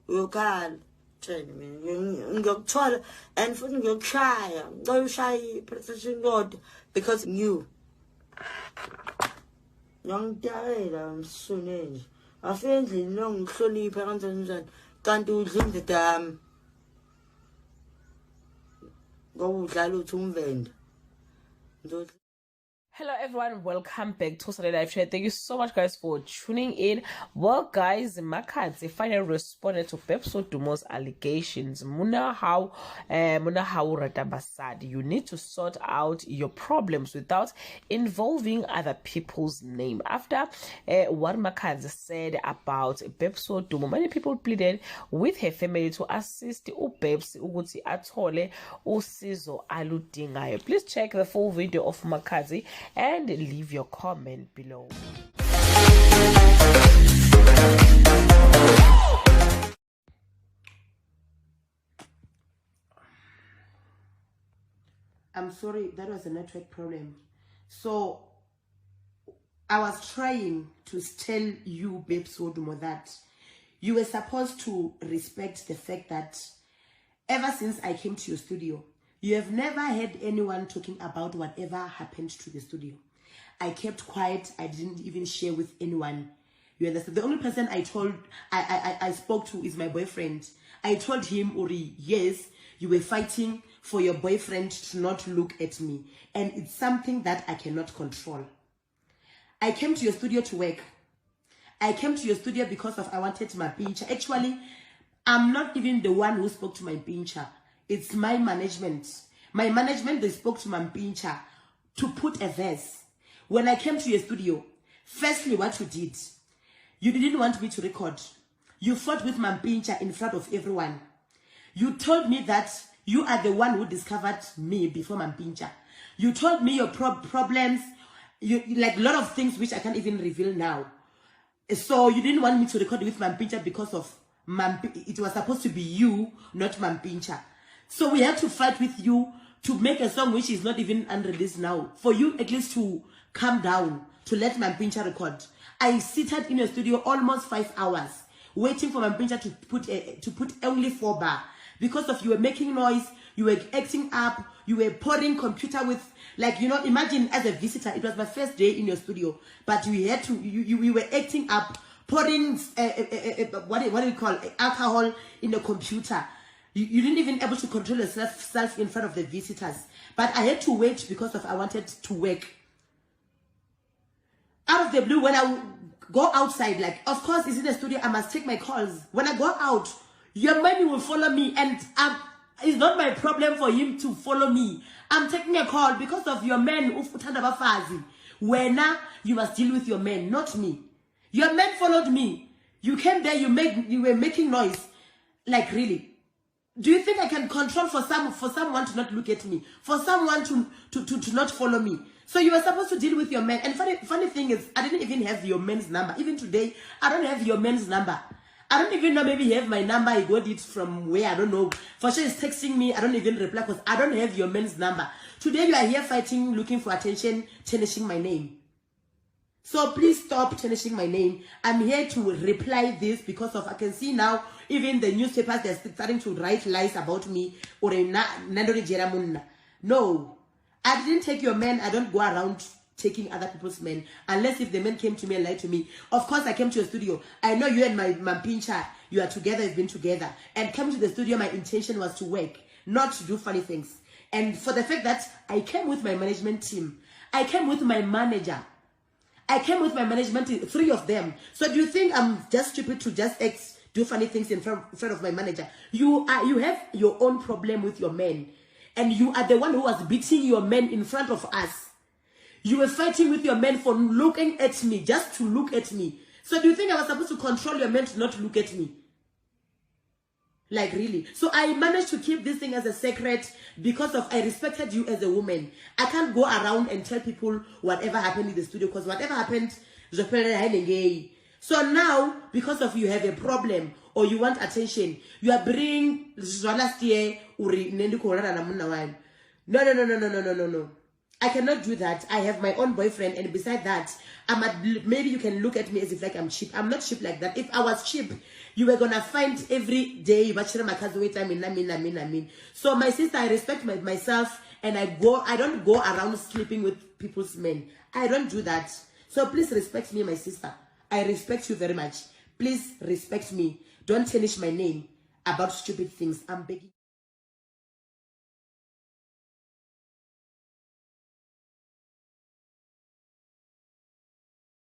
uyokhala tshela mina ngiyokuthola and futhi ngiyokushaya ngicela ushaye i-PlayStation kodwa because new ngiyangidayela msune nje afike endlini nongihlonipha kanjani njani kanti udla indeda yami ngoba udlala uthi umvenda. Hello everyone, welcome back to Saturday Live Chat. Thank you so much guys for tuning in. Well guys, Makhadzi finally responded to Babes WODUMO's allegations. Muna how Ratabasad, you need to sort out your problems without involving other people's name. After what Makhadzi said about Babes WODUMO, many people pleaded with her family to assist Babes ukuthi athole usizo aludingayo. Please check the full video of Makhadzi and leave your comment below. I'm sorry, that was a network problem. So I was trying to tell you, Babes WODUMO, that you were supposed to respect the fact that ever since I came to your studio, you have never heard anyone talking about whatever happened to the studio. I kept quiet. I didn't even share with anyone. You understand? The only person I spoke to is my boyfriend. I told him, Uri, yes, you were fighting for your boyfriend to not look at me. And it's something that I cannot control. I came to your studio to work. I came to your studio because I wanted my pincher. Actually, I'm not even the one who spoke to my pincher. It's my management. My management, they spoke to my pincher to put a verse. When I came to your studio, firstly, what you did, you didn't want me to record. You fought with my pincher in front of everyone. You told me that you are the one who discovered me before my pincher. You told me your problems, like a lot of things which I can't even reveal now. So you didn't want me to record with my pincher because of it was supposed to be you, not my pincher. So we had to fight with you to make a song which is not even unreleased now. For you at least to calm down, to let my pincher record. I seated in your studio almost 5 hours, waiting for my pincher to put only 4 bar. Because of you were making noise, you were acting up, you were pouring computer with, like, you know, imagine as a visitor, it was my first day in your studio, but you had to, you were acting up, pouring, what do you call, alcohol in the computer. You didn't even able to control yourself in front of the visitors. But I had to wait because I wanted to work. Out of the blue, when I go outside, like, of course, it's in the studio, I must take my calls. When I go out, your man will follow me, and it's not my problem for him to follow me. I'm taking a call because of your man, When you must deal with your man, not me. Your man followed me. You came there, you were making noise. Like, really? Do you think I can control for someone to not look at me? For someone to not follow me? So you were supposed to deal with your man. And funny thing is, I didn't even have your man's number. Even today, I don't have your man's number. I don't even know, maybe he have my number. He got it from where, I don't know. For sure he's texting me. I don't even reply because I don't have your man's number. Today you are here fighting, looking for attention, tarnishing my name. So please stop tarnishing my name. I'm here to reply this because of, I can see now, even the newspapers, they're starting to write lies about me. Or no, I didn't take your man. I don't go around taking other people's men. Unless if the man came to me and lied to me. Of course, I came to your studio. I know you and my pincher, you are together, you've been together. And coming to the studio, my intention was to work, not to do funny things. And for the fact that I came with my management team, I came with my manager. I came with my management team, 3 of them. So do you think I'm just stupid to just do funny things in front of my manager? You have your own problem with your men. And you are the one who was beating your men in front of us. You were fighting with your men for looking at me, just to look at me. So do you think I was supposed to control your men to not look at me? Like, really? So I managed to keep this thing as a secret because of I respected you as a woman. I can't go around and tell people whatever happened in the studio because whatever happened, so now, because of you have a problem or you want attention, you are bringing no. I cannot do that. I have my own boyfriend, and beside that, maybe you can look at me as if like I'm cheap. I'm not cheap like that. If I was cheap, you were gonna find every day Makhadzi wait I mean. So my sister, I respect myself, and I don't go around sleeping with people's men. I don't do that. So please respect me, my sister. I respect you very much. Please respect me. Don't tarnish my name about stupid things. I'm begging.